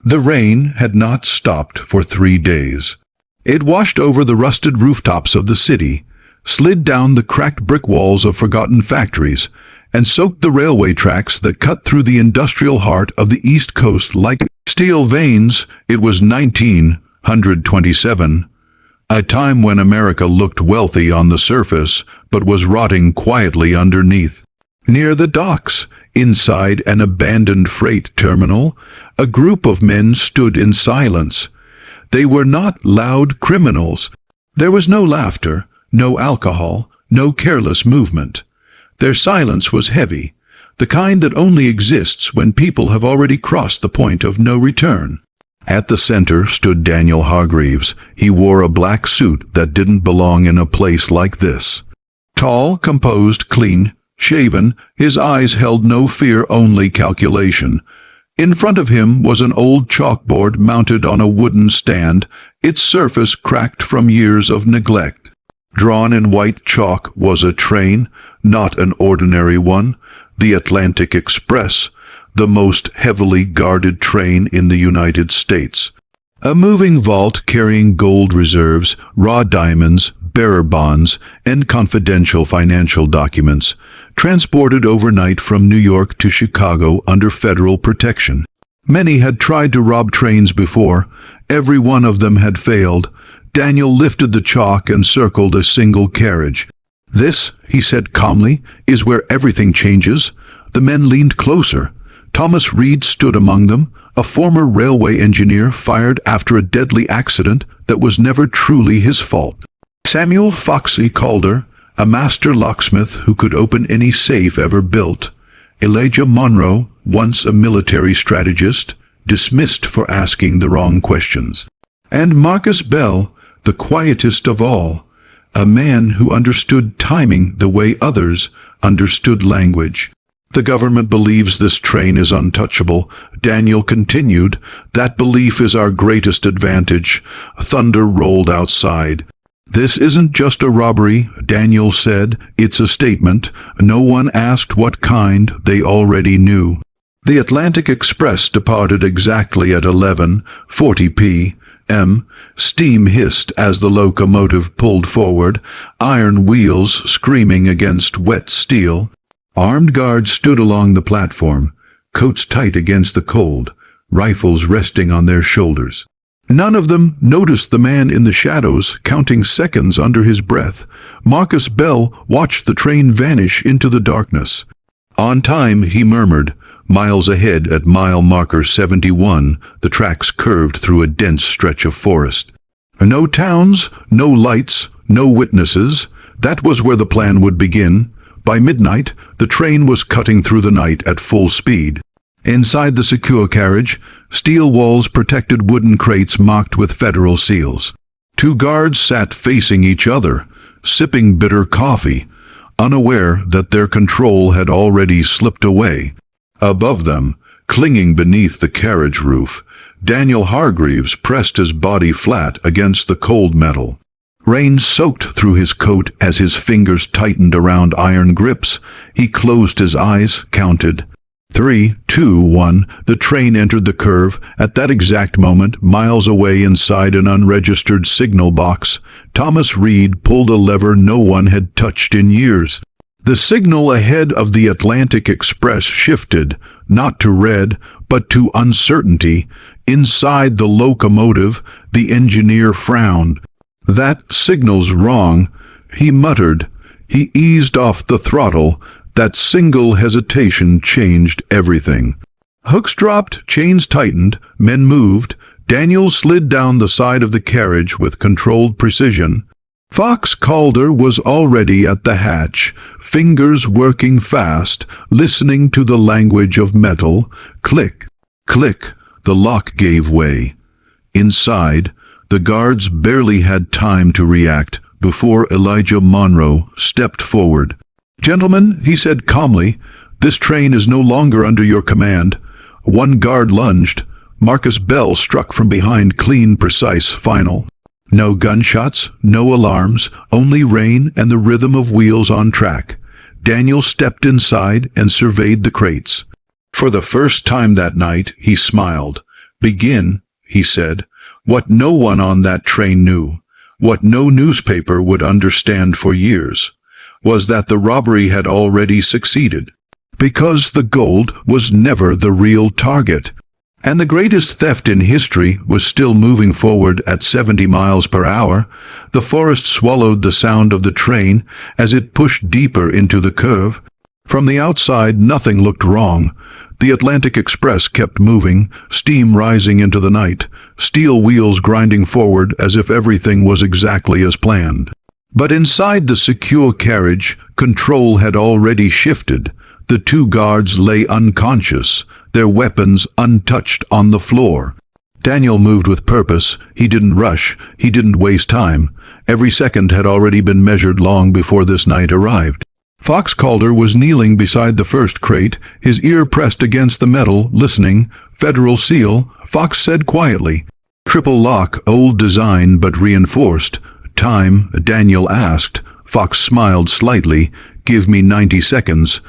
The rain had not stopped for 3 days. It washed over the rusted rooftops of the city, slid down the cracked brick walls of forgotten factories, and soaked the railway tracks that cut through the industrial heart of the East Coast like steel veins. It was 1927, a time when America looked wealthy on the surface, but was rotting quietly underneath. Near the docks, inside an abandoned freight terminal, a group of men stood in silence. They were not loud criminals. There was no laughter, no alcohol, no careless movement. Their silence was heavy, the kind that only exists when people have already crossed the point of no return. At the center stood Daniel Hargreaves. He wore a black suit that didn't belong in a place like this. Tall, composed, clean, shaven, his eyes held no fear, only calculation. In front of him was an old chalkboard mounted on a wooden stand, its surface cracked from years of neglect. Drawn in white chalk was a train, not an ordinary one, the Atlantic Express, the most heavily guarded train in the United States. A moving vault carrying gold reserves, raw diamonds, bearer bonds, and confidential financial documents, transported overnight from New York to Chicago under federal protection. Many had tried to rob trains before. Every one of them had failed. Daniel lifted the chalk and circled a single carriage. "This," he said calmly, "is where everything changes." The men leaned closer. Thomas Reed stood among them, a former railway engineer fired after a deadly accident that was never truly his fault. Samuel Foxy Calder, a master locksmith who could open any safe ever built. Elijah Monroe, once a military strategist, dismissed for asking the wrong questions. And Marcus Bell, the quietest of all, a man who understood timing the way others understood language. "The government believes this train is untouchable," Daniel continued. "That belief is our greatest advantage." Thunder rolled outside. "This isn't just a robbery," Daniel said. "It's a statement." No one asked what kind. They already knew. The Atlantic Express departed exactly at 11:40 p.m. Steam hissed as the locomotive pulled forward, iron wheels screaming against wet steel. Armed guards stood along the platform, coats tight against the cold, rifles resting on their shoulders. None of them noticed the man in the shadows, counting seconds under his breath. Marcus Bell watched the train vanish into the darkness. "On time," he murmured. Miles ahead, at mile marker 71, the tracks curved through a dense stretch of forest. No towns, no lights, no witnesses. That was where the plan would begin. By midnight, the train was cutting through the night at full speed. Inside the secure carriage, steel walls protected wooden crates marked with federal seals. Two guards sat facing each other, sipping bitter coffee, unaware that their control had already slipped away. Above them, clinging beneath the carriage roof, Daniel Hargreaves pressed his body flat against the cold metal. Rain soaked through his coat as his fingers tightened around iron grips. He closed his eyes, counted. 3, 2, 1. The train entered the curve. At that exact moment, miles away inside an unregistered signal box, Thomas Reed pulled a lever no one had touched in years. The signal ahead of the Atlantic Express shifted, not to red, but to uncertainty. Inside the locomotive, the engineer frowned. "That signal's wrong," he muttered. He eased off the throttle. That single hesitation changed everything. Hooks dropped, chains tightened, men moved. Daniel slid down the side of the carriage with controlled precision. Fox Calder was already at the hatch, fingers working fast, listening to the language of metal. Click, click, the lock gave way. Inside, the guards barely had time to react before Elijah Monroe stepped forward. "Gentlemen," he said calmly, "this train is no longer under your command." One guard lunged. Marcus Bell struck from behind, clean, precise, final. No gunshots, no alarms, only rain and the rhythm of wheels on track. Daniel stepped inside and surveyed the crates. For the first time that night, he smiled. Begin, he said, what no one on that train knew, what no newspaper would understand for years, was that the robbery had already succeeded, because the gold was never the real target, and the greatest theft in history was still moving forward at 70 miles per hour. The forest swallowed the sound of the train as it pushed deeper into the curve. From the outside, nothing looked wrong. The Atlantic Express kept moving, steam rising into the night, steel wheels grinding forward as if everything was exactly as planned. But inside the secure carriage, control had already shifted. The two guards lay unconscious, their weapons untouched on the floor. Daniel moved with purpose. He didn't rush. He didn't waste time. Every second had already been measured long before this night arrived. Fox Calder was kneeling beside the first crate, his ear pressed against the metal, listening. Federal seal, Fox said quietly. Triple lock, old design but reinforced. Time, Daniel asked. Fox smiled slightly. Give me 90 seconds.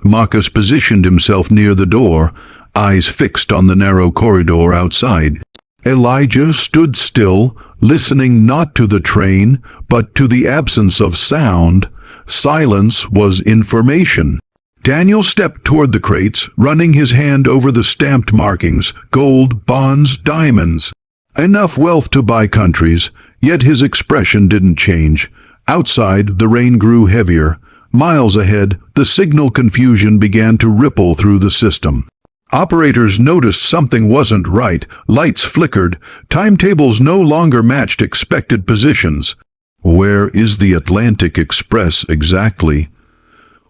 Marcus positioned himself near the door, eyes fixed on the narrow corridor outside. Elijah stood still, listening not to the train, but to the absence of sound. Silence was information. Daniel stepped toward the crates, running his hand over the stamped markings, gold, bonds, diamonds. Enough wealth to buy countries, yet his expression didn't change. Outside, the rain grew heavier. Miles ahead, the signal confusion began to ripple through the system. Operators noticed something wasn't right. Lights flickered. Timetables no longer matched expected positions. Where is the Atlantic Express exactly?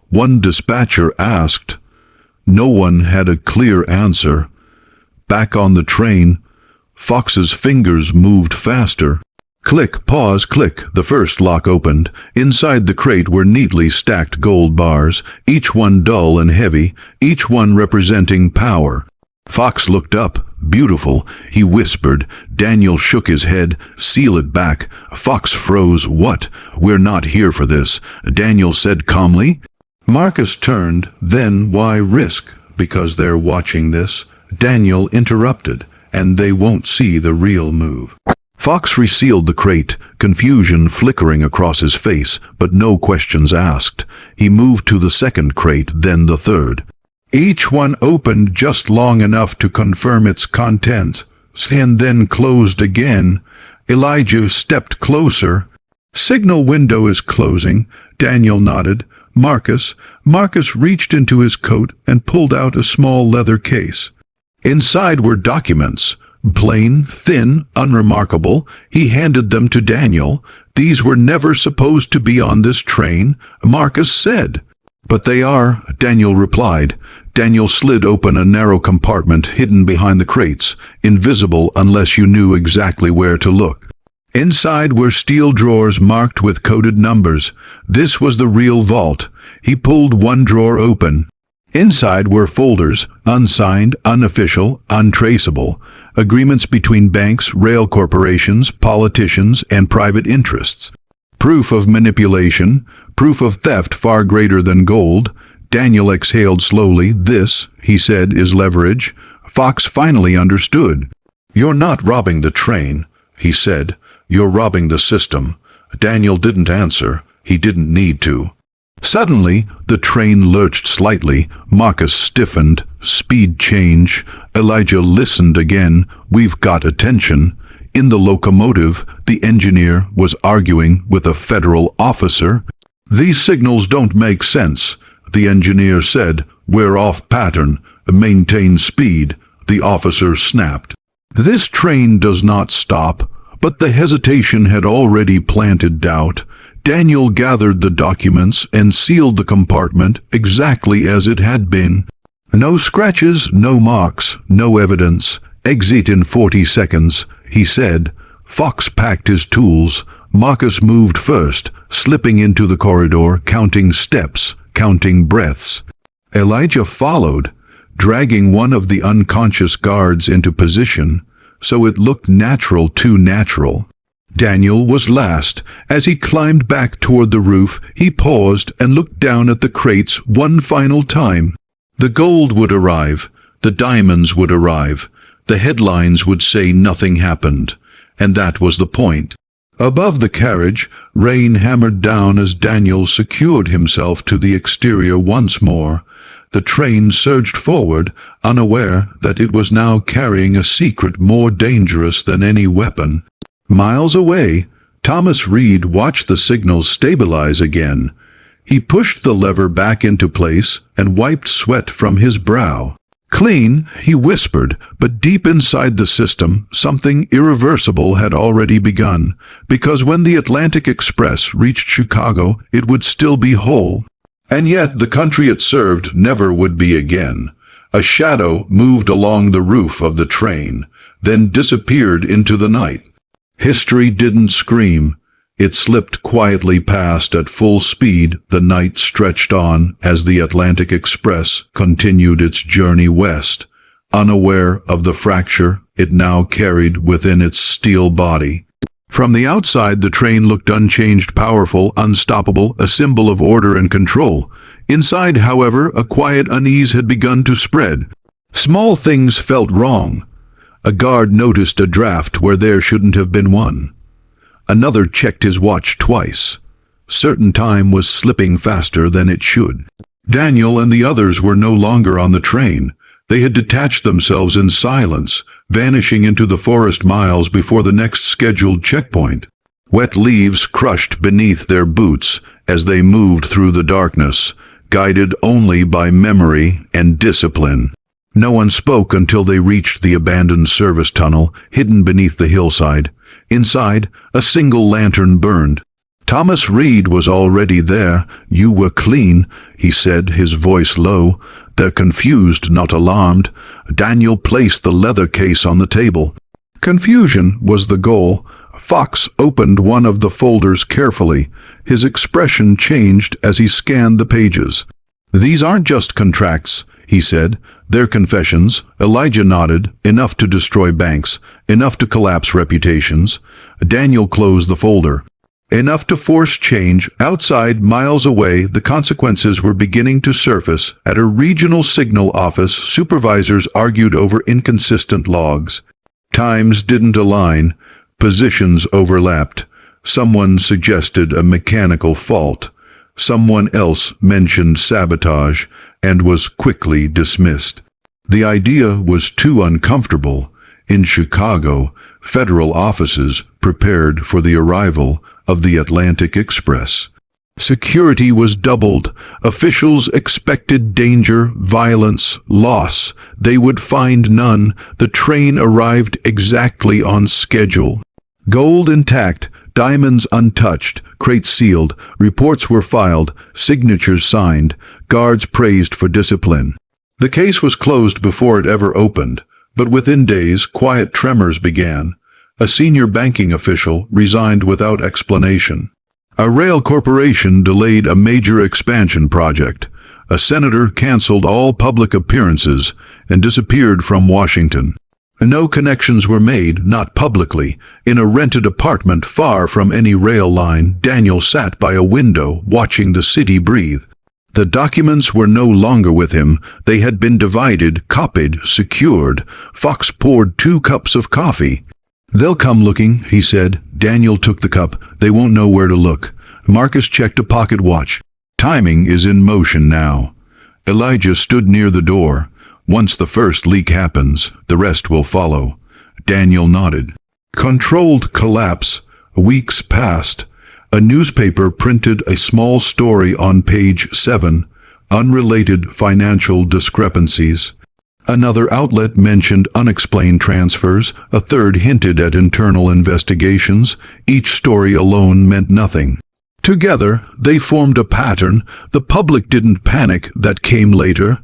One dispatcher asked. No one had a clear answer. Back on the train, Fox's fingers moved faster. Click, pause, click. The first lock opened. Inside the crate were neatly stacked gold bars, each one dull and heavy, each one representing power. Fox looked up. Beautiful, he whispered. Daniel shook his head. Seal it back. Fox froze. What? We're not here for this, Daniel said calmly. Marcus turned. Then why risk? Because they're watching this? Daniel interrupted. And they won't see the real move. Fox resealed the crate, confusion flickering across his face, but no questions asked. He moved to the second crate, then the third. Each one opened just long enough to confirm its content, and then closed again. Elijah stepped closer. Signal window is closing. Daniel nodded. Marcus reached into his coat and pulled out a small leather case. Inside were documents. Plain, thin, unremarkable. He handed them to Daniel. These were never supposed to be on this train, Marcus said. But they are, Daniel replied. Daniel slid open a narrow compartment hidden behind the crates, invisible unless you knew exactly where to look. Inside were steel drawers marked with coded numbers. This was the real vault. He pulled one drawer open. Inside were folders, unsigned, unofficial, untraceable, agreements between banks, rail corporations, politicians, and private interests. Proof of manipulation, proof of theft far greater than gold. Daniel exhaled slowly. This, he said, is leverage. Fox finally understood. You're not robbing the train, he said. You're robbing the system. Daniel didn't answer. He didn't need to. Suddenly, the train lurched slightly. Marcus stiffened. Speed change. Elijah listened again. We've got attention. In the locomotive, the engineer was arguing with a federal officer. These signals don't make sense, the engineer said. We're off pattern. Maintain speed, the officer snapped. This train does not stop, but the hesitation had already planted doubt. Daniel gathered the documents and sealed the compartment exactly as it had been. No scratches, no marks, no evidence. Exit in 40 seconds, he said. Fox packed his tools. Marcus moved first, slipping into the corridor, counting steps, counting breaths. Elijah followed, dragging one of the unconscious guards into position, so it looked natural, too natural. Daniel was last. As he climbed back toward the roof, he paused and looked down at the crates one final time. The gold would arrive. The diamonds would arrive. the headlines would say nothing happened, and that was the point. Above the carriage, rain hammered down as Daniel secured himself to the exterior once more. The train surged forward, unaware that it was now carrying a secret more dangerous than any weapon. Miles away, Thomas Reed watched the signals stabilize again. He pushed the lever back into place and wiped sweat from his brow. "Clean," he whispered, but deep inside the system, something irreversible had already begun, because when the Atlantic Express reached Chicago, it would still be whole. And yet the country it served never would be again. A shadow moved along the roof of the train, then disappeared into the night. History didn't scream. It slipped quietly past at full speed. The night stretched on as the Atlantic Express continued its journey west, unaware of the fracture it now carried within its steel body. From the outside, the train looked unchanged, powerful, unstoppable, a symbol of order and control. Inside, however, a quiet unease had begun to spread. Small things felt wrong. A guard noticed a draft where there shouldn't have been one. Another checked his watch twice. Certain time was slipping faster than it should. Daniel and the others were no longer on the train. They had detached themselves in silence, vanishing into the forest miles before the next scheduled checkpoint. Wet leaves crushed beneath their boots as they moved through the darkness, guided only by memory and discipline. No one spoke until they reached the abandoned service tunnel, hidden beneath the hillside. Inside, a single lantern burned. Thomas Reed was already there. "You were clean," he said, his voice low. They're confused, not alarmed. Daniel placed the leather case on the table. Confusion was the goal. Fox opened one of the folders carefully. His expression changed as he scanned the pages. "These aren't just contracts," he said. "They're confessions." Elijah nodded. "Enough to destroy banks. Enough to collapse reputations." Daniel closed the folder. "Enough to force change." Outside, miles away, the consequences were beginning to surface. At a regional signal office, supervisors argued over inconsistent logs. Times didn't align. Positions overlapped. Someone suggested a mechanical fault. Someone else mentioned sabotage and was quickly dismissed. The idea was too uncomfortable. In Chicago, federal offices prepared for the arrival of the Atlantic Express. Security was doubled. Officials expected danger, violence, loss. They would find none. The train arrived exactly on schedule. Gold intact, diamonds untouched, crates sealed, reports were filed, signatures signed, guards praised for discipline. The case was closed before it ever opened, but within days, quiet tremors began. A senior banking official resigned without explanation. A rail corporation delayed a major expansion project. A senator canceled all public appearances and disappeared from Washington. No connections were made, not publicly. In a rented apartment far from any rail line, Daniel sat by a window, watching the city breathe. The documents were no longer with him. They had been divided, copied, secured. Fox poured 2 cups of coffee. "They'll come looking," he said. Daniel took the cup. "They won't know where to look." Marcus checked a pocket watch. Timing is in motion now. Elijah stood near the door. "Once the first leak happens, the rest will follow." Daniel nodded. Controlled collapse. Weeks passed. A newspaper printed a small story on page 7, unrelated financial discrepancies. Another outlet mentioned unexplained transfers. A third hinted at internal investigations. Each story alone meant nothing. Together, they formed a pattern. The public didn't panic. That came later.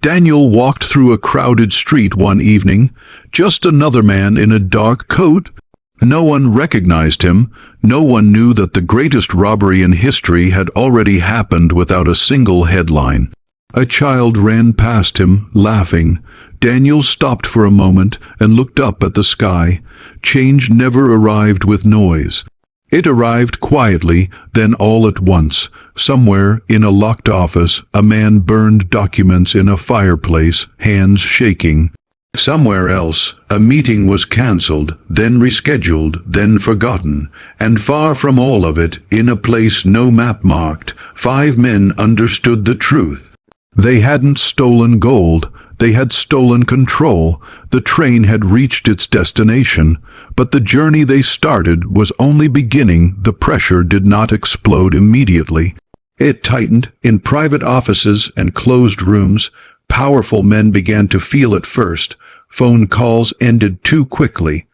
Daniel walked through a crowded street one evening. Just another man in a dark coat. No one recognized him. No one knew that the greatest robbery in history had already happened without a single headline. A child ran past him, laughing. Daniel stopped for a moment and looked up at the sky. Change never arrived with noise. It arrived quietly, then all at once. Somewhere in a locked office, a man burned documents in a fireplace, hands shaking. Somewhere else, a meeting was cancelled, then rescheduled, then forgotten, and far from all of it, in a place no map marked, 5 men understood the truth. They hadn't stolen gold, they had stolen control. The train had reached its destination, but the journey they started was only beginning. The pressure did not explode immediately. It tightened in private offices and closed rooms. Powerful men began to feel it first. Phone calls ended too quickly.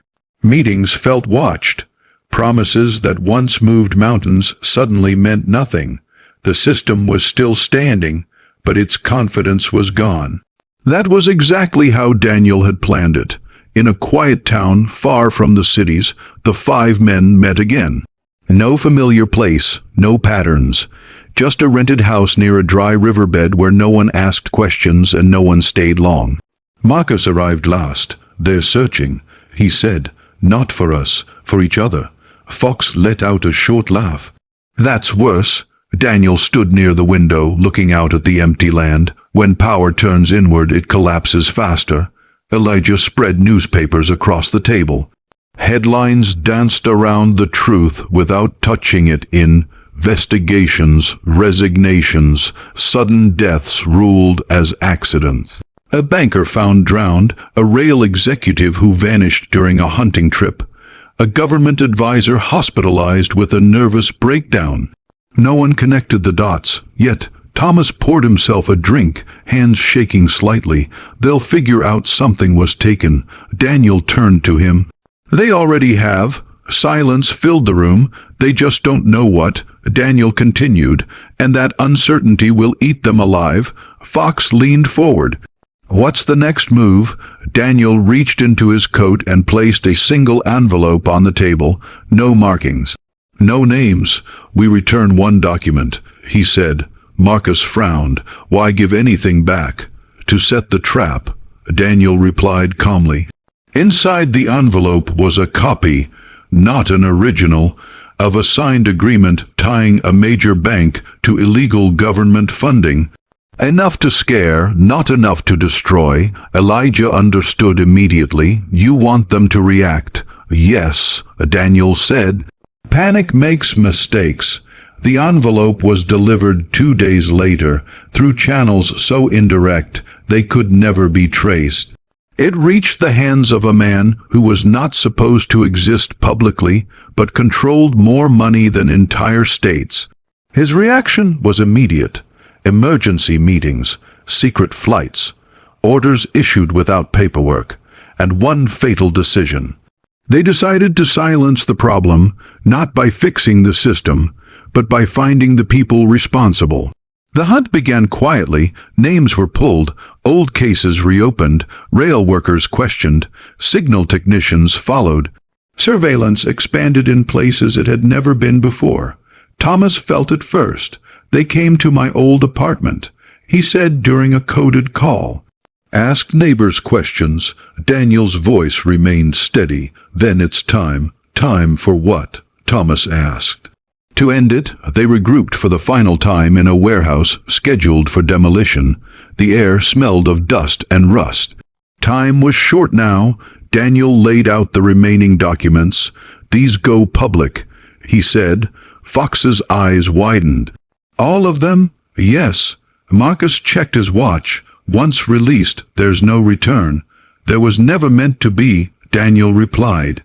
Meetings felt watched. Promises that once moved mountains suddenly meant nothing. The system was still standing, but its confidence was gone. That was exactly how Daniel had planned it. In a quiet town far from the cities, the 5 men met again. No familiar place, no patterns. Just a rented house near a dry riverbed where no one asked questions and no one stayed long. Marcus arrived last. "They're searching," he said. "Not for us, for each other." Fox let out a short laugh. "That's worse." Daniel stood near the window, looking out at the empty land. When power turns inward, it collapses faster. Elijah spread newspapers across the table. Headlines danced around the truth without touching it. Investigations, resignations, sudden deaths ruled as accidents. A banker found drowned, a rail executive who vanished during a hunting trip, a government advisor hospitalized with a nervous breakdown. No one connected the dots, yet Thomas poured himself a drink, hands shaking slightly. "They'll figure out something was taken." Daniel turned to him. "They already have." Silence filled the room. "They just don't know what," Daniel continued, "and that uncertainty will eat them alive." Fox leaned forward. "What's the next move?" Daniel reached into his coat and placed a single envelope on the table. No markings. No names. "We return one document," he said. Marcus frowned. "Why give anything back?" "To set the trap," Daniel replied calmly. Inside the envelope was a copy, not an original, of a signed agreement tying a major bank to illegal government funding. Enough to scare, not enough to destroy. Elijah understood immediately. "You want them to react." "Yes," Daniel said. "Panic makes mistakes." The envelope was delivered 2 days later, through channels so indirect they could never be traced. It reached the hands of a man who was not supposed to exist publicly, but controlled more money than entire states. His reaction was immediate. Emergency meetings, secret flights, orders issued without paperwork, and one fatal decision. They decided to silence the problem, not by fixing the system, but by finding the people responsible. The hunt began quietly. Names were pulled, old cases reopened, rail workers questioned, signal technicians followed. Surveillance expanded in places it had never been before. Thomas felt it first. "They came to my old apartment," he said during a coded call. "Ask neighbors questions." Daniel's voice remained steady. "Then it's time." "Time for what?" Thomas asked. To end it, they regrouped for the final time in a warehouse scheduled for demolition. The air smelled of dust and rust. Time was short now. Daniel laid out the remaining documents. "These go public," he said. Fox's eyes widened. "All of them?" "Yes." Marcus checked his watch. "Once released, there's no return." "There was never meant to be," Daniel replied.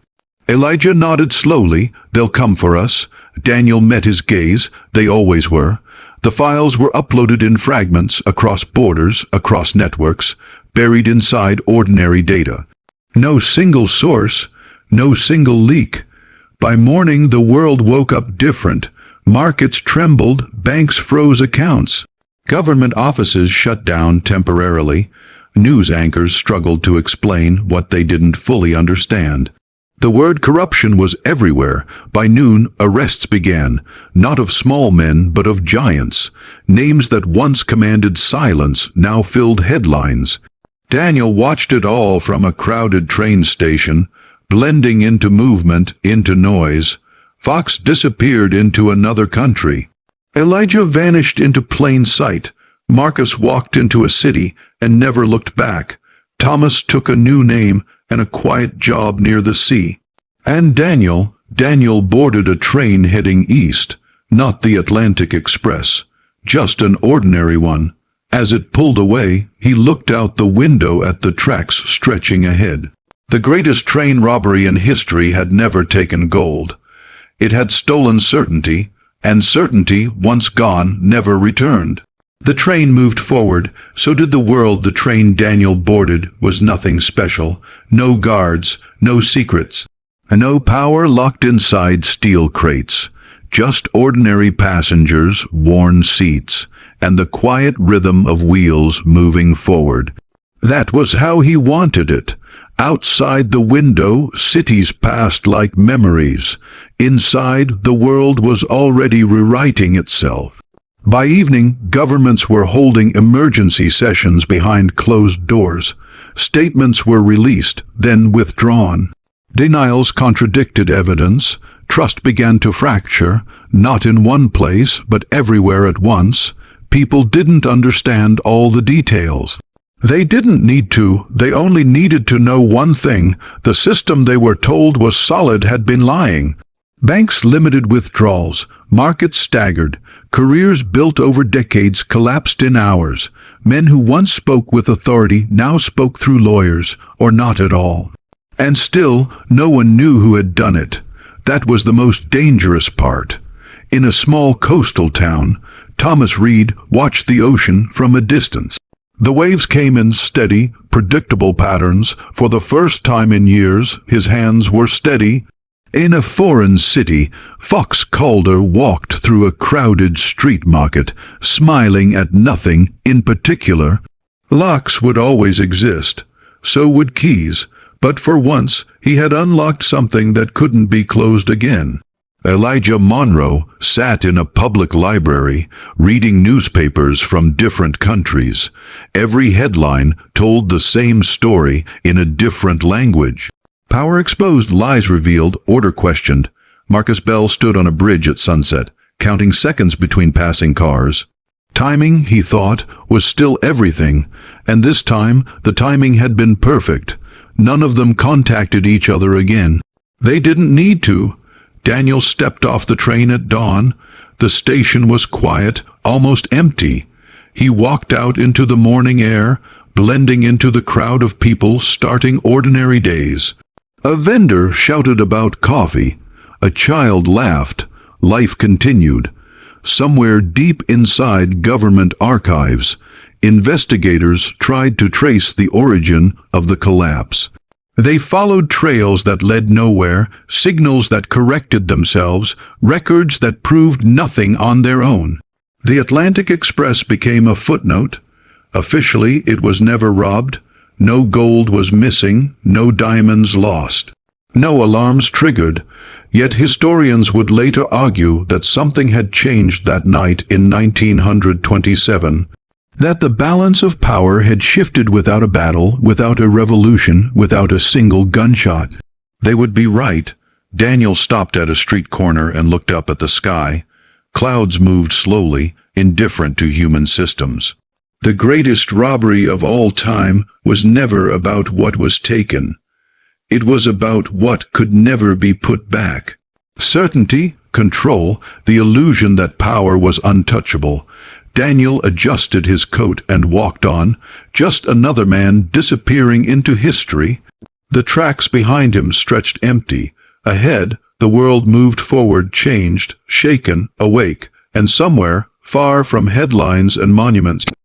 Elijah nodded slowly. "They'll come for us." Daniel met his gaze. They always were. The files were uploaded in fragments, across borders, across networks, buried inside ordinary data. No single source, no single leak. By morning, the world woke up different. Markets trembled, banks froze accounts. Government offices shut down temporarily. News anchors struggled to explain what they didn't fully understand. The word corruption was everywhere. By noon, arrests began, not of small men, but of giants. Names that once commanded silence now filled headlines. Daniel watched it all from a crowded train station, blending into movement, into noise. Fox disappeared into another country. Elijah vanished into plain sight. Marcus walked into a city and never looked back. Thomas took a new name and a quiet job near the sea. And Daniel boarded a train heading east, not the Atlantic Express, just an ordinary one. As it pulled away, he looked out the window at the tracks stretching ahead. The greatest train robbery in history had never taken gold. It had stolen certainty, and certainty, once gone, never returned. The train moved forward, so did the world. The train Daniel boarded was nothing special. No guards, no secrets, and no power locked inside steel crates. Just ordinary passengers, worn seats, and the quiet rhythm of wheels moving forward. That was how he wanted it. Outside the window, cities passed like memories. Inside, the world was already rewriting itself. By evening, governments were holding emergency sessions behind closed doors. Statements were released, then withdrawn. Denials contradicted evidence. Trust began to fracture, not in one place, but everywhere at once. People didn't understand all the details. They didn't need to. They only needed to know one thing. The system they were told was solid had been lying. Banks limited withdrawals. Markets staggered. Careers built over decades collapsed in hours. Men who once spoke with authority now spoke through lawyers, or not at all. And still, no one knew who had done it. That was the most dangerous part. In a small coastal town, Thomas Reed watched the ocean from a distance. The waves came in steady, predictable patterns. For the first time in years, his hands were steady. In a foreign city, Fox Calder walked through a crowded street market, smiling at nothing in particular. Locks would always exist. So would keys. But for once, he had unlocked something that couldn't be closed again. Elijah Monroe sat in a public library, reading newspapers from different countries. Every headline told the same story in a different language. Power exposed, lies revealed, order questioned. Marcus Bell stood on a bridge at sunset, counting seconds between passing cars. Timing, he thought, was still everything, and this time the timing had been perfect. None of them contacted each other again. They didn't need to. Daniel stepped off the train at dawn. The station was quiet, almost empty. He walked out into the morning air, blending into the crowd of people starting ordinary days. A vendor shouted about coffee. A child laughed. Life continued. Somewhere deep inside government archives, investigators tried to trace the origin of the collapse. They followed trails that led nowhere, signals that corrected themselves, records that proved nothing on their own. The Atlantic Express became a footnote. Officially, it was never robbed. No gold was missing, no diamonds lost. No alarms triggered. Yet historians would later argue that something had changed that night in 1927. That the balance of power had shifted without a battle, without a revolution, without a single gunshot. They would be right. Daniel stopped at a street corner and looked up at the sky. Clouds moved slowly, indifferent to human systems. The greatest robbery of all time was never about what was taken. It was about what could never be put back. Certainty, control, the illusion that power was untouchable. Daniel adjusted his coat and walked on, just another man disappearing into history. The tracks behind him stretched empty. Ahead, the world moved forward, changed, shaken, awake, and somewhere, far from headlines and monuments,